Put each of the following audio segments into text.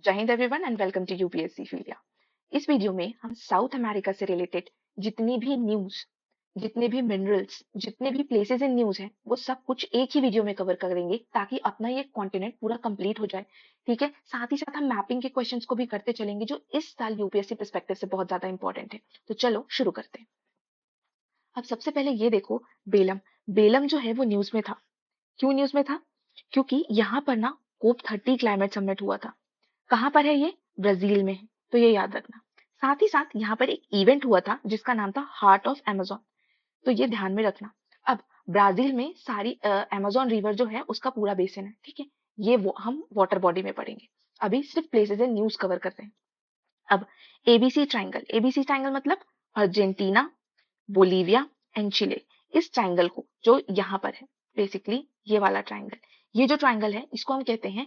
जय हिंद everyone and welcome to UPSC फीलिया। इस वीडियो में हम साउथ अमेरिका से रिलेटेड जितनी भी न्यूज, जितने भी मिनरल्स, जितने भी प्लेसेस इन न्यूज हैं, वो सब कुछ एक ही वीडियो में कवर करेंगे ताकि अपना ये कॉन्टिनेंट पूरा कंप्लीट हो जाए। ठीक है, साथ ही साथ हम मैपिंग के क्वेश्चंस को भी करते चलेंगे जो इस साल यूपीएससी पर्सपेक्टिव से बहुत ज्यादा इंपॉर्टेंट है। तो चलो शुरू करते हैं। अब सबसे पहले ये देखो, बेलम। बेलम जो है वो न्यूज में था। क्यों न्यूज में था? क्योंकि यहाँ पर ना COP30 क्लाइमेट समिट हुआ था। कहाँ पर है ये? ब्राजील में है, तो ये याद रखना। साथ ही साथ यहाँ पर एक इवेंट हुआ था जिसका नाम था हार्ट ऑफ अमेजोन, तो ये ध्यान में रखना। अब ब्राजील में सारी अमेजोन रिवर जो है उसका पूरा बेसिन है, ठीक है। ये वो हम वाटर बॉडी में पढ़ेंगे। अभी सिर्फ प्लेसेस एंड न्यूज कवर करते हैं। अब एबीसी ट्राइंगल, एबीसी ट्राइंगल मतलब अर्जेंटीना, बोलीविया एंड चिले। इस ट्राइंगल को जो यहाँ पर है, बेसिकली ये वाला ट्राइंगल, ये जो ट्राइंगल है इसको हम कहते हैं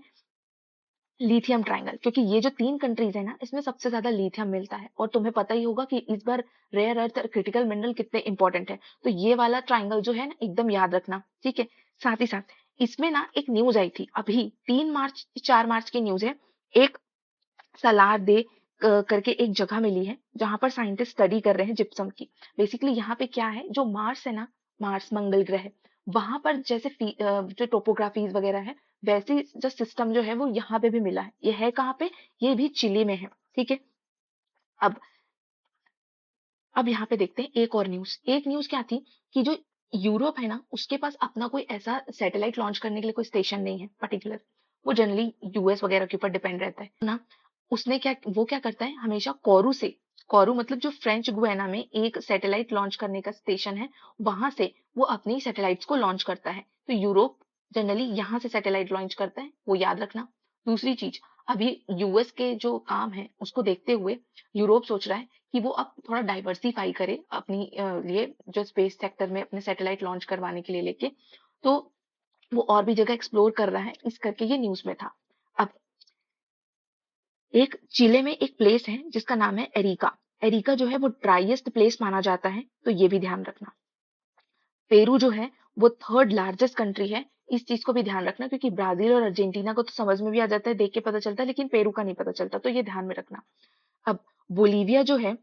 लिथियम ट्राइंगल, क्योंकि ये जो तीन कंट्रीज है ना इसमें सबसे ज्यादा लिथियम मिलता है। और तुम्हें पता ही होगा कि इस बार रेयर अर्थ और क्रिटिकल मिनरल कितने इंपॉर्टेंट है। तो ये वाला ट्राइंगल जो है ना एकदम याद रखना, ठीक है। साथ ही साथ इसमें ना एक न्यूज आई थी अभी 3 मार्च 4 मार्च की न्यूज है। एक सलार दे करके एक जगह मिली है जहां पर साइंटिस्ट स्टडी कर रहे हैं जिप्सम की। बेसिकली यहाँ पे क्या है, जो मार्स है ना, मार्स मंगल ग्रह, वहां पर जैसे जो टोपोग्राफीज वगैरह है, वैसे जो सिस्टम जो है वो यहाँ पे भी मिला है। ये है कहाँ पे? ये भी चिली में है, ठीक है। अब अब यहाँ पे देखते हैं एक और न्यूज। एक न्यूज क्या थी कि जो यूरोप है ना उसके पास अपना कोई ऐसा सैटेलाइट लॉन्च करने के लिए कोई स्टेशन नहीं है पर्टिकुलर। वो जनरली यूएस वगैरह के ऊपर डिपेंड रहता है ना। उसने क्या, वो क्या करता है हमेशा कोरू से, कोरू मतलब जो फ्रेंच गुयाना में एक सैटेलाइट लॉन्च करने का स्टेशन है, वहां से वो अपनी सैटेलाइट्स को लॉन्च करता है। तो यूरोप जनरली यहाँ से सैटेलाइट लॉन्च करता है, वो याद रखना। दूसरी चीज, अभी यूएस के जो काम है उसको देखते हुए यूरोप सोच रहा है कि वो अब थोड़ा डाइवर्सिफाई करे अपनी लिए जो स्पेस सेक्टर में अपने सैटेलाइट लॉन्च करवाने के लिए लेके। तो वो और भी जगह एक्सप्लोर कर रहा है, इस करके ये न्यूज में था। अब एक चिले में एक प्लेस है जिसका नाम है एरिका। एरिका जो है वो ड्राइएस्ट प्लेस माना जाता है, तो ये भी ध्यान रखना। पेरू जो है वो थर्ड लार्जेस्ट कंट्री है। इस चीज को भी ध्यान रखना, क्योंकि ब्राजील और अर्जेंटीना को तो समझ में भी आ जाता है, देख के पता चलता है, लेकिन पेरू का नहीं पता चलता, तो ये ध्यान में रखना। अब बोलीविया जो है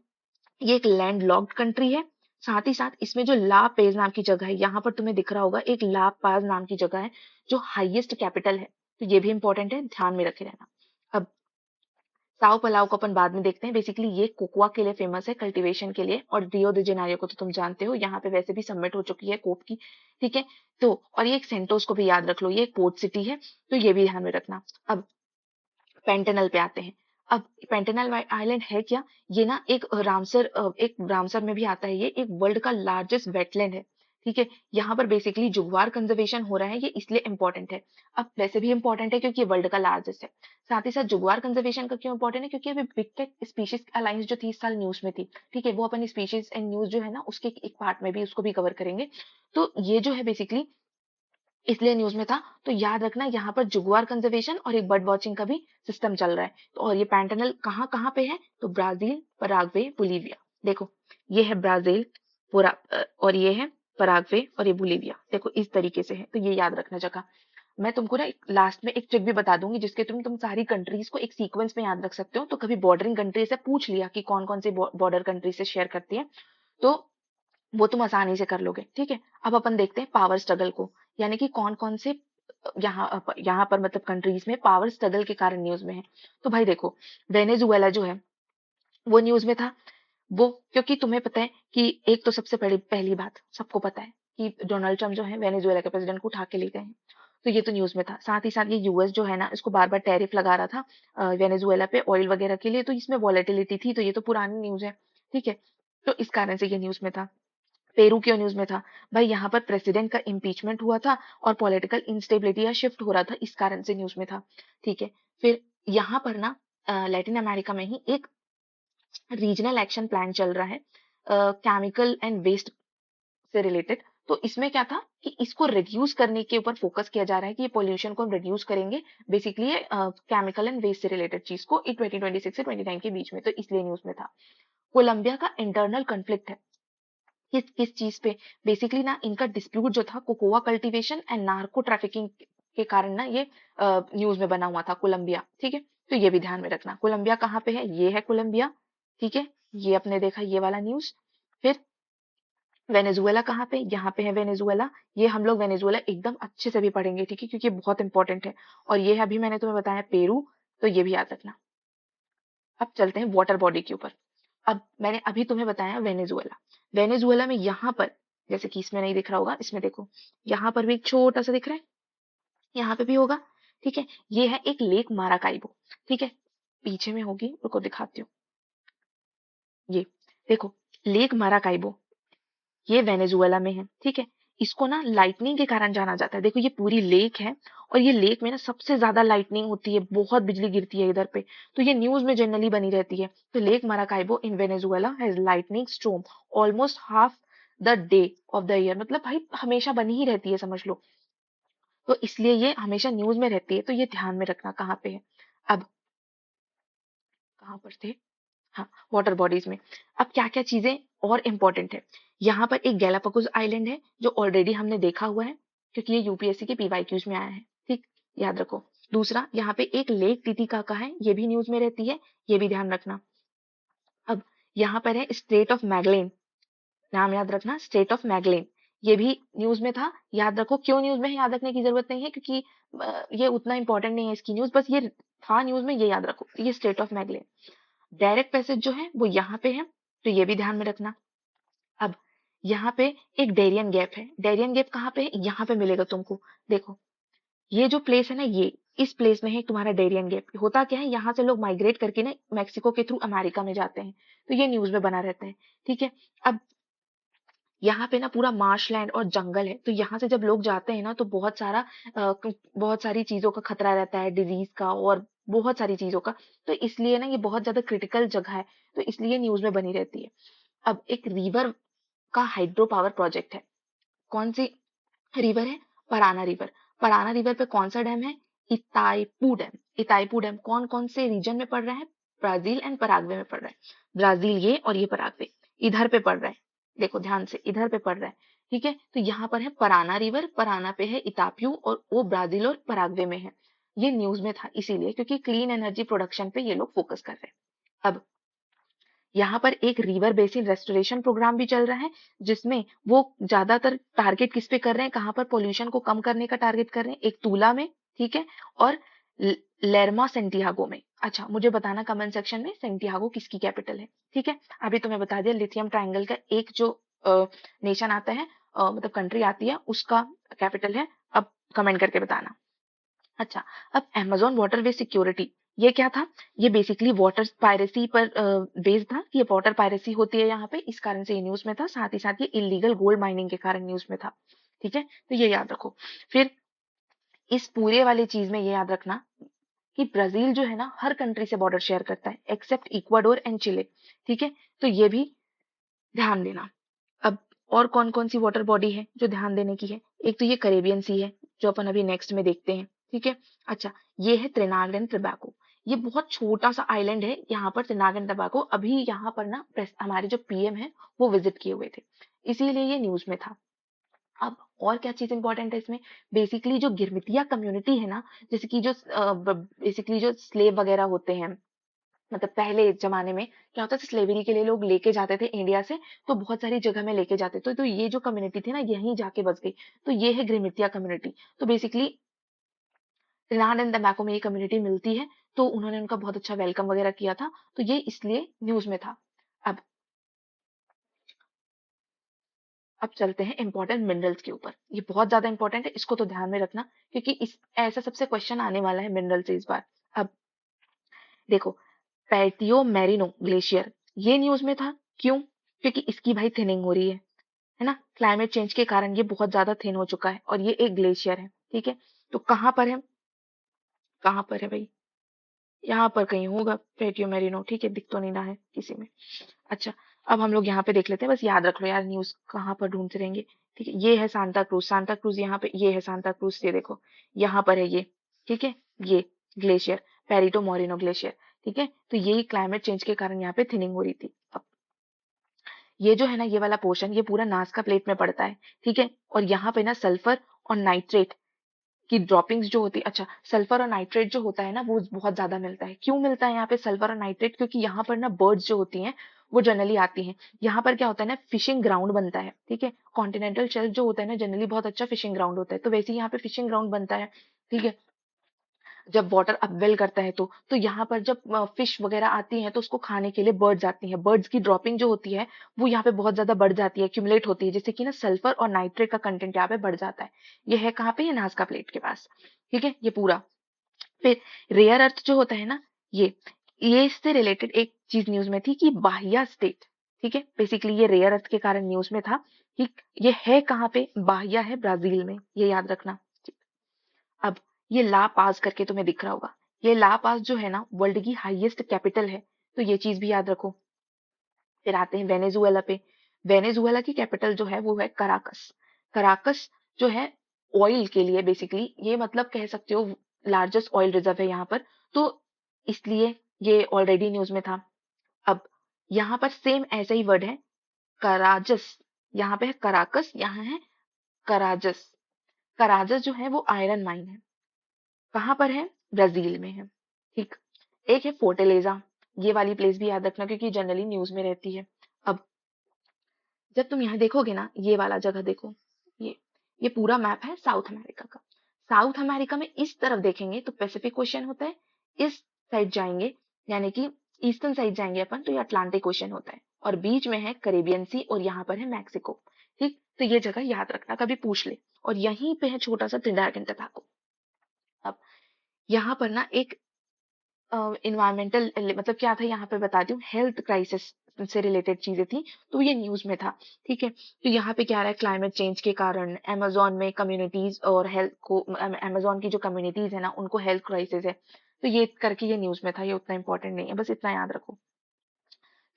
ये एक लैंड लॉक्ड कंट्री है। साथ ही साथ इसमें जो ला पेज नाम की जगह है, यहाँ पर तुम्हें दिख रहा होगा एक ला पाज नाम की जगह है जो हाईएस्ट कैपिटल है, तो ये भी इंपॉर्टेंट है, ध्यान में रखे रहना। अब साओ पलाओ को अपन बाद में देखते हैं। बेसिकली ये कोकोआ के लिए फेमस है, कल्टीवेशन के लिए। और रियो डी जेनेरियो को तो तुम जानते हो, यहाँ पे वैसे भी सबमिट हो चुकी है कोप की, ठीक है। तो और ये एक सेंटोस को भी याद रख लो, ये एक पोर्ट सिटी है, तो ये भी ध्यान में रखना। अब पेंटेनल पे आते हैं। अब पेंटेनल आइलैंड है क्या? ये ना एक रामसर में भी आता है। ये एक वर्ल्ड का लार्जेस्ट वेटलैंड है, ठीक है। यहाँ पर बेसिकली जुगवार कंजर्वेशन हो रहा है, ये इसलिए इंपॉर्टेंट है। अब वैसे भी इंपॉर्टेंट है क्योंकि ये वर्ल्ड का लार्जेस्ट है। साथ ही साथ जुगवार कंजर्वेशन का क्यों इंपॉर्टेंट है? क्योंकि अभी बिग टेक स्पीशीज अलायंस जो थी इस साल न्यूज में थी, ठीक है, वो अपन स्पीशीज एंड न्यूज जो है ना उसके एक पार्ट में भी उसको भी कवर करेंगे। तो ये जो है बेसिकली इसलिए न्यूज में था। तो याद रखना यहाँ पर जुगुआर कंजर्वेशन और एक बर्ड वॉचिंग का भी सिस्टम चल रहा है। तो और ये पैंटेनल कहाँ कहाँ पे है? तो ब्राजील, पराग्वे, बोलीविया। देखो ये है ब्राजील पूरा, और ये है पराग्वे और ये बोलीविया। देखो इस तरीके से है, तो ये याद रखना जगह। मैं तुमको ना एक लास्ट में एक ट्रिक भी बता दूंगी जिसके तुम सारी कंट्रीज को एक सीक्वेंस में याद रख सकते हो। तो कभी बॉर्डरिंग कंट्री से पूछ लिया कि कौन कौन से बॉर्डर कंट्री से शेयर करती है, तो वो तुम आसानी से कर लोगे, ठीक है। अब अपन देखते हैं पावर स्ट्रगल को, यानी कि कौन कौन से यहाँ पर मतलब कंट्रीज में पावर स्ट्रगल के कारण न्यूज में है। तो भाई देखो, वेनेजुएला जो है वो न्यूज में था। वो क्योंकि तुम्हें पता है कि एक तो सबसे पहली पहली बात सबको पता है कि डोनाल्ड ट्रम्प जो है वेनेजुएला के प्रेसिडेंट को उठा के ले गए हैं, तो ये तो न्यूज में था। साथ ही साथ ये यूएस जो है ना इसको बार बार टैरिफ लगा रहा था वेनेजुएला पे ऑयल वगैरह के लिए, तो इसमें वॉलेटिलिटी थी, तो ये तो पुरानी न्यूज है, ठीक है। तो इस कारण से ये न्यूज में था। पेरू क्यों न्यूज में था? भाई यहाँ पर प्रेसिडेंट का इम्पीचमेंट हुआ था और पॉलिटिकल इंस्टेबिलिटी या शिफ्ट हो रहा था, इस कारण से न्यूज में था, ठीक है। फिर यहाँ पर ना लैटिन अमेरिका में ही एक रीजनल एक्शन प्लान चल रहा है केमिकल एंड वेस्ट से रिलेटेड। तो इसमें क्या था कि इसको रिड्यूस करने के ऊपर फोकस किया जा रहा है कि ये पोल्यूशन को हम रिड्यूस करेंगे, बेसिकली ये केमिकल एंड वेस्ट से रिलेटेड चीज को 2026 से 29 के बीच में, तो इसलिए न्यूज में था। कोलंबिया का इंटरनल कॉन्फ्लिक्ट है, किस किस चीज पे? बेसिकली ना इनका डिस्प्यूट जो था cocoa cultivation and narco trafficking के कारण ना ये न्यूज में बना हुआ था कोलंबिया, ठीक है। तो ये भी ध्यान में रखना। कोलंबिया कहाँ पे है, ये है कोलंबिया, ठीक है, ये अपने देखा ये वाला न्यूज। फिर वेनेजुएला कहाँ पे, यहाँ पे है वेनेजुएला। ये हम लोग वेनेजुएला एकदम अच्छे से भी पढ़ेंगे, ठीक है, क्योंकि ये बहुत इंपॉर्टेंट है। और ये अभी मैंने तुम्हें बताया पेरू, तो ये भी याद रखना। अब चलते हैं वाटर बॉडी के ऊपर। अब मैंने अभी तुम्हें बताया वेनेजुएला। वेनेजुएला में यहाँ पर, जैसे कि इसमें नहीं दिख रहा होगा, इसमें देखो, यहाँ पर भी एक छोटा सा दिख रहा है, यहाँ पे भी होगा, ठीक है। ये है एक लेक माराकाइबो, ठीक है, पीछे में होगी, रुको दिखाती हूँ। ये देखो, लेक माराकाइबो, ये वेनेजुएला में है, ठीक है। इसको ना लाइटनिंग के कारण जाना जाता है। देखो ये पूरी लेक है, और ये लेक में ना सबसे ज्यादा लाइटनिंग होती है, बहुत बिजली गिरती है इधर पे, तो ये न्यूज में जनरली बनी रहती है। तो lake Maracaibo in Venezuela has lightning storm almost half the day of the year, मतलब भाई हमेशा बनी ही रहती है, समझ लो। तो इसलिए ये हमेशा न्यूज में रहती है, तो ये ध्यान में रखना कहाँ पे है। अब कहाँ पर थे, हाँ, वाटर बॉडीज में। अब क्या क्या चीजें और इम्पोर्टेंट है, यहाँ पर एक गैलापागोस आइलैंड है, जो ऑलरेडी हमने देखा हुआ है, क्योंकि ये यूपीएससी के पीवाईक्यूज में आया है, ठीक, याद रखो। दूसरा, यहाँ पे एक लेक टिटिकाका है, ये भी न्यूज में रहती है, ये भी ध्यान रखना। अब यहाँ पर है स्टेट ऑफ मैगलेन, नाम याद रखना, स्टेट ऑफ मैगलेन, ये भी न्यूज में था, याद रखो। क्यों न्यूज में है याद रखने की जरूरत नहीं है, क्योंकि ये उतना इंपॉर्टेंट नहीं है इसकी न्यूज, बस ये था न्यूज में, ये याद रखो, ये state of Magellan. Direct passage जो है वो यहाँ पे है, तो ये भी ध्यान में रखना। अब यहाँ पे एक डेरियन गैप है, डेरियन गैप कहाँ पे है, यहाँ पे मिलेगा तुमको। देखो ये जो प्लेस है ना, ये इस प्लेस में है तुम्हारा डेरियन गैप। होता क्या है, यहाँ से लोग माइग्रेट करके ना मैक्सिको के थ्रू अमेरिका में जाते हैं, तो ये न्यूज में बना रहता है, ठीक है। अब यहाँ पे ना पूरा मार्शलैंड और जंगल है, तो यहाँ से जब लोग जाते हैं ना, तो बहुत सारी चीजों का खतरा रहता है, डिजीज का और बहुत सारी चीजों का। तो इसलिए ना ये बहुत ज्यादा क्रिटिकल जगह है, तो इसलिए न्यूज में बनी रहती है। अब एक रिवर का हाइड्रो पावर प्रोजेक्ट है, कौन सी रिवर है, पराना रिवर। पराना रिवर पे कौन सा डैम है, इताइपू डैम। इताइपू डैम कौन कौन से रीजन में पड़ रहा है, ब्राजील एंड पराग्वे में पड़ रहा है। ब्राजील ये, और ये पराग्वे इधर पे पड़ रहा है, देखो ध्यान से, इधर पे पड़ रहा है, ठीक है। तो यहाँ पर है पराना रिवर, पराना पे है इताप्यू, और वो ब्राजील और पराग्वे में है। ये न्यूज में था इसीलिए, क्योंकि क्लीन एनर्जी प्रोडक्शन पे ये लोग फोकस कर रहे हैं। अब यहाँ पर एक रिवर बेसिन रेस्टोरेशन प्रोग्राम भी चल रहा है, जिसमें वो ज्यादातर टारगेट किस पे कर रहे हैं, कहाँ पर पोल्यूशन को कम करने का टारगेट कर रहे हैं, एक तूला में, ठीक है, और लेरमा सेंटियागो में। अच्छा मुझे बताना कमेंट सेक्शन में सेंटियागो किसकी कैपिटल है, ठीक है। अभी तुम्हें बता दिया लिथियम ट्रायंगल का एक जो नेशन आता है, मतलब कंट्री आती है, उसका कैपिटल है। अब कमेंट करके बताना। अच्छा, अब अमेज़न वाटरवे सिक्योरिटी, ये क्या था, ये बेसिकली वाटर पायरेसी पर बेस्ड था, कि ये वाटर पायरेसी होती है यहाँ पे, इस कारण से ये न्यूज में था। साथ ही साथ ये इलीगल गोल्ड माइनिंग के कारण न्यूज में था, ठीक है, तो ये याद रखो। फिर इस पूरे वाली चीज में ये याद रखना कि ब्राजील जो है ना, हर कंट्री से बॉर्डर शेयर करता है एक्सेप्ट इक्वाडोर एंड चिले, ठीक है, तो ये भी ध्यान देना। अब और कौन कौन सी वाटर बॉडी है जो ध्यान देने की है, एक तो ये करेबियन सी है, जो अपन अभी नेक्स्ट में देखते हैं, ठीक है। अच्छा, ये है त्रिनाग एंड टोबैगो, ये बहुत छोटा सा आइलैंड है यहाँ पर, त्रिनाग एंड टोबैगो। अभी यहाँ पर ना हमारे जो पीएम है वो विजिट किए हुए थे, इसीलिए ये न्यूज में था। अब और क्या चीज इंपॉर्टेंट है इसमें, बेसिकली जो गिरमिटिया कम्युनिटी है ना, जैसे कि जो बेसिकली जो स्लेव वगैरह होते हैं, मतलब पहले जमाने में क्या होता था, स्लेवरी के लिए लोग लेके जाते थे इंडिया से, तो बहुत सारी जगह में लेके जाते थे, तो ये जो कम्युनिटी थी ना, यहीं जाके बस गई, तो ये है ग्रिमिटिया कम्युनिटी। तो बेसिकली त्रिनाद एंड टबैको में ये कम्युनिटी मिलती है, तो उन्होंने उनका बहुत अच्छा वेलकम वगैरह किया था, तो ये इसलिए न्यूज में था। अब अब चलते हैं इंपॉर्टेंट मिनरल्स के ऊपर, ये बहुत ज्यादा इंपॉर्टेंट है, इसको तो ध्यान में रखना, क्योंकि इस ऐसा सबसे क्वेश्चन आने वाला है मिनरल से इस बार। अब देखो, पैटियो मैरिनो ग्लेशियर, ये न्यूज में था, क्यों, क्योंकि इसकी भाई थिनिंग हो रही है ना, क्लाइमेट चेंज के कारण ये बहुत ज्यादा थिन हो चुका है, और ये एक ग्लेशियर है, ठीक है। तो कहाँ पर है, कहाँ पर है भाई, यहाँ पर कहीं होगा पैटियो मैरिनो, ठीक है, दिख तो नहीं रहा है किसी में। अच्छा, अब हम लोग यहाँ पे देख लेते हैं, बस याद रख लो यार, न्यूज कहाँ पर ढूंढते रहेंगे, ठीक है। ये है सांता क्रूज, सांता क्रूज यहाँ पे, ये है सांता क्रूज, ये देखो यहाँ पर है ये, ठीक है, ये ग्लेशियर, पेरिटो मोरिनो ग्लेशियर, ठीक है। तो यही क्लाइमेट चेंज के कारण यहाँ पे थिनिंग हो रही थी। अब ये जो है ना, ये वाला पोर्शन, ये पूरा नासका प्लेट में पड़ता है, ठीक है, और यहाँ पे ना सल्फर और नाइट्रेट की ड्रॉपिंग्स जो होती है, अच्छा सल्फर और नाइट्रेट जो होता है ना वो बहुत ज्यादा मिलता है। क्यों मिलता है यहाँ पे सल्फर और नाइट्रेट? क्योंकि यहाँ पर ना बर्ड्स जो होती हैं वो जनरली आती हैं। यहाँ पर क्या होता है ना, फिशिंग ग्राउंड बनता है, ठीक है। कॉन्टिनेंटल शेल्फ जो होता है ना जनरली बहुत अच्छा फिशिंग ग्राउंड होता है, तो वैसे ही यहाँ पे फिशिंग ग्राउंड बनता है, ठीक है। जब वाटर अपवेल करता है तो यहाँ पर जब फिश वगैरह आती हैं तो उसको खाने के लिए बर्ड्स आती हैं। बर्ड्स की ड्रॉपिंग जो होती है वो यहाँ पे बहुत ज्यादा बढ़ जाती है, एक्यूमुलेट होती है, जिससे कि ना सल्फर और नाइट्रेट का कंटेंट यहाँ पे बढ़ जाता है। ये है कहाँ पे? ये नाज़का प्लेट के पास, ठीक है, ये पूरा। फिर रेयर अर्थ जो होता है ना, ये इससे रिलेटेड एक चीज न्यूज में थी कि बाहिया स्टेट, ठीक है, बेसिकली ये रेयर अर्थ के कारण न्यूज में था कि ये है कहाँ पे? बाहिया है ब्राजील में, ये याद रखना। अब ये ला पास करके तुम्हें दिख रहा होगा, ये ला पास जो है ना वर्ल्ड की हाईएस्ट कैपिटल है, तो ये चीज भी याद रखो। फिर आते हैं वेनेजुएला पे। वेनेजुएला की कैपिटल जो है वो है कराकस। कराकस जो है ऑयल के लिए बेसिकली, ये मतलब कह सकते हो लार्जेस्ट ऑयल रिजर्व है यहाँ पर, तो इसलिए ये ऑलरेडी न्यूज में था। अब यहाँ पर सेम ऐसा ही वर्ड है, कराजस। यहाँ पे है कराकस, यहाँ है कराजस। कराजस जो है वो आयरन माइन है, कहाँ पर है? ब्राजील में है, ठीक। एक है फोर्टेलेजा, ये वाली प्लेस भी याद रखना क्योंकि जनरली न्यूज में रहती है। अब जब तुम यहाँ देखोगे ना, ये वाला जगह देखो, ये ये पूरा मैप है साउथ अमेरिका का। साउथ अमेरिका में इस तरफ देखेंगे तो पैसिफिक ओशियन होता है, इस साइड जाएंगे यानी कि ईस्टर्न साइड जाएंगे अपन तो ये अटलांटिक ओशियन होता है, और बीच में है करेबियन सी और यहाँ पर है मैक्सिको, ठीक। तो ये जगह याद रखना, कभी पूछ ले। और यहीं पे है छोटा सा ट्रिनिडाड एंड टोबैगो। अब यहाँ पर ना एक इन्वायरमेंटल मतलब क्या था यहाँ पे बताती हूँ, हेल्थ क्राइसिस से रिलेटेड चीजें थी, तो ये न्यूज में था, ठीक है। तो यहाँ पे क्या रहा है, क्लाइमेट चेंज के कारण अमेजोन में कम्युनिटीज और हेल्थ को, अमेजोन की जो कम्युनिटीज है ना उनको हेल्थ क्राइसिस है, तो ये करके ये न्यूज में था, ये उतना इंपॉर्टेंट नहीं है, बस इतना याद रखो।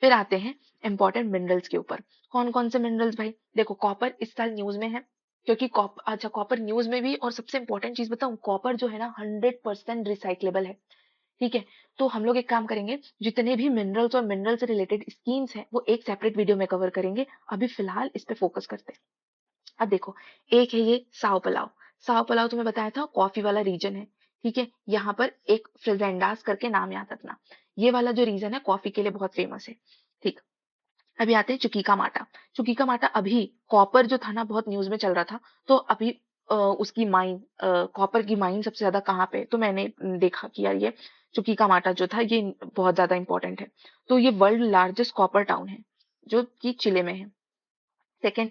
फिर आते हैं इंपॉर्टेंट मिनरल्स के ऊपर। कौन कौन से मिनरल्स भाई? देखो कॉपर इस साल न्यूज में है, क्योंकि कॉपर, अच्छा कॉपर न्यूज में भी, और सबसे इंपॉर्टेंट चीज बताऊं, कॉपर जो है ना 100% रिसाइक्लेबल है, ठीक है। तो हम लोग एक काम करेंगे, जितने भी मिनरल्स और मिनरल से रिलेटेड स्कीम्स हैं वो एक सेपरेट वीडियो में कवर करेंगे, अभी फिलहाल इस पे फोकस करते हैं। अब देखो, एक है ये साओ पलाओ। साओ पलाओ तुम्हें बताया था कॉफी वाला रीजन है, ठीक है। यहाँ पर एक फ्रेजेंडास करके नाम याद रखना, ये वाला जो रीजन है कॉफी के लिए बहुत फेमस है, ठीक। अभी आते हैं चुकीका माटा। चुकीका माटा अभी, कॉपर जो था ना बहुत न्यूज में चल रहा था, तो अभी उसकी माइन, कॉपर की माइन सबसे ज्यादा कहाँ पे, तो मैंने देखा कि यार ये चुकीका माटा जो था ये बहुत ज्यादा इंपॉर्टेंट है। तो ये वर्ल्ड लार्जेस्ट कॉपर टाउन है जो कि चिले में है। सेकेंड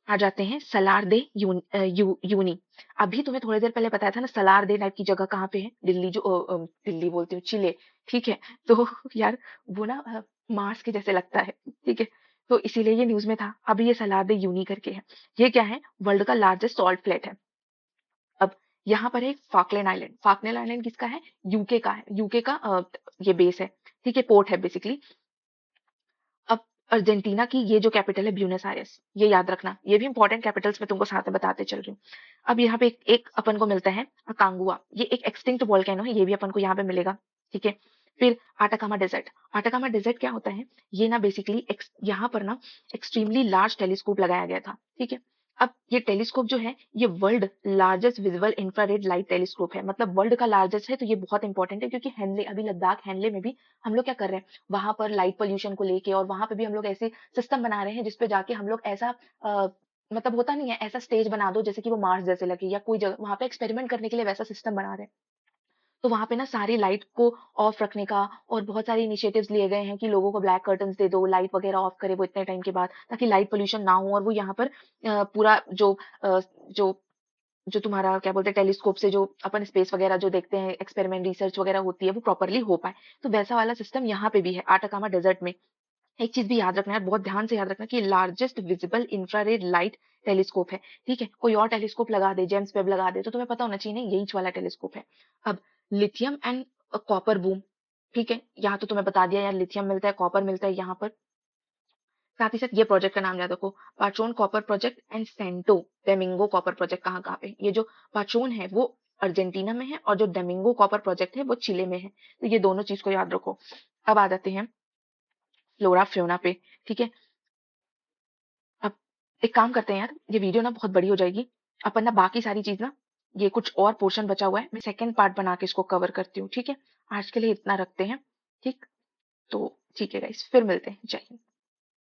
आ जाते हैं सलार दे यूनी। अभी तुम्हें थोड़ी देर पहले बताया था ना सलार दे टाइप की जगह कहाँ पे है, दिल्ली जो दिल्ली बोलती हूँ, चिले, ठीक है। तो यार वो ना मार्स के जैसे लगता है, ठीक है, तो इसीलिए ये न्यूज में था। अभी ये सलार दे यूनी करके है, ये क्या है, वर्ल्ड का लार्जेस्ट सॉल्ट फ्लैट है। अब यहाँ पर है फाकलैंड आइलैंड। फाकलैंड आइलैंड किसका है? यूके का है, यूके का ये बेस है, ठीक है, पोर्ट है बेसिकली। अब अर्जेंटीना की ये जो कैपिटल है ब्यूनस आयर्स, ये याद रखना, ये भी इंपॉर्टेंट कैपिटल्स मैं तुमको साथ में बताते चल रही हूँ। अब यहाँ पे एक अपन को मिलता है अकांगुआ, ये एक एक्सटिंक्ट वोल्केनो है, ये भी अपन को यहाँ पे मिलेगा, ठीक है। फिर आटाकामा डेजर्ट। आटाकामा डेजर्ट क्या होता है, ये ना बेसिकली यहाँ पर ना एक्सट्रीमली लार्ज टेलीस्कोप लगाया गया था, ठीक है। अब ये टेलीस्कोप जो है ये world largest visible infrared light telescope है, मतलब वर्ल्ड का लार्जेस्ट है, तो ये बहुत इंपॉर्टेंट है क्योंकि हेनले, अभी लद्दाख हेनले में भी हम लोग क्या कर रहे हैं, वहां पर लाइट पोल्यूशन को लेके, और वहां पे भी हम लोग ऐसे सिस्टम बना रहे हैं जिसपे जाके हम लोग ऐसा मतलब होता नहीं है, ऐसा स्टेज बना दो जैसे कि वो मार्स जैसे लगे, या कोई जगह वहां पे एक्सपेरिमेंट करने के लिए वैसा सिस्टम बना रहे हैं। तो वहां पे ना सारी लाइट को ऑफ रखने का और बहुत सारे इनिशिएटिव्स लिए गए हैं कि लोगों को ब्लैक कर्टन्स दे दो, लाइट वगैरह ऑफ करे वो इतने टाइम के बाद, ताकि लाइट पोल्यूशन ना हो, और वो यहाँ पर पूरा जो जो जो तुम्हारा क्या बोलते हैं टेलीस्कोप से जो अपन स्पेस वगैरह जो देखते हैं, एक्सपेरिमेंट रिसर्च वगैरह होती है, वो प्रॉपरली हो पाए। तो वैसा वाला सिस्टम यहाँ पे भी है आटाकामा डेजर्ट में। एक चीज भी याद रखना है, बहुत ध्यान से याद रखना, कि largest visible infrared light telescope है, ठीक है। कोई और टेलीस्कोप लगा दे, जेम्स वेब लगा दे, तो तुम्हें पता होना चाहिए ना यही वाला टेलीस्कोप है। अब लिथियम एंड कॉपर बूम, ठीक है, यहाँ तो तुम्हें बता दिया यार, लिथियम मिलता है, कॉपर मिलता है यहाँ पर। साथ ही साथ ये प्रोजेक्ट का नाम याद रखो, Patron copper project and Santo Domingo copper project. कहाँ कहाँ पे, ये जो पाट्रोन है वो अर्जेंटीना में है, और जो डेमिंगो कॉपर प्रोजेक्ट है वो चिले में है, तो ये दोनों चीज को याद रखो। अब आ जाते हैं फ्लोरा फ्योना पे, ठीक है। अब एक काम करते हैं यार, ये वीडियो ना बहुत बड़ी हो जाएगी, अपन ना बाकी सारी चीज ना ये कुछ और पोर्शन बचा हुआ है, मैं सेकंड पार्ट बना के इसको कवर करती हूँ, ठीक है? आज के लिए इतना रखते हैं, ठीक? तो ठीक है गाइस, फिर मिलते हैं। जय हिंद।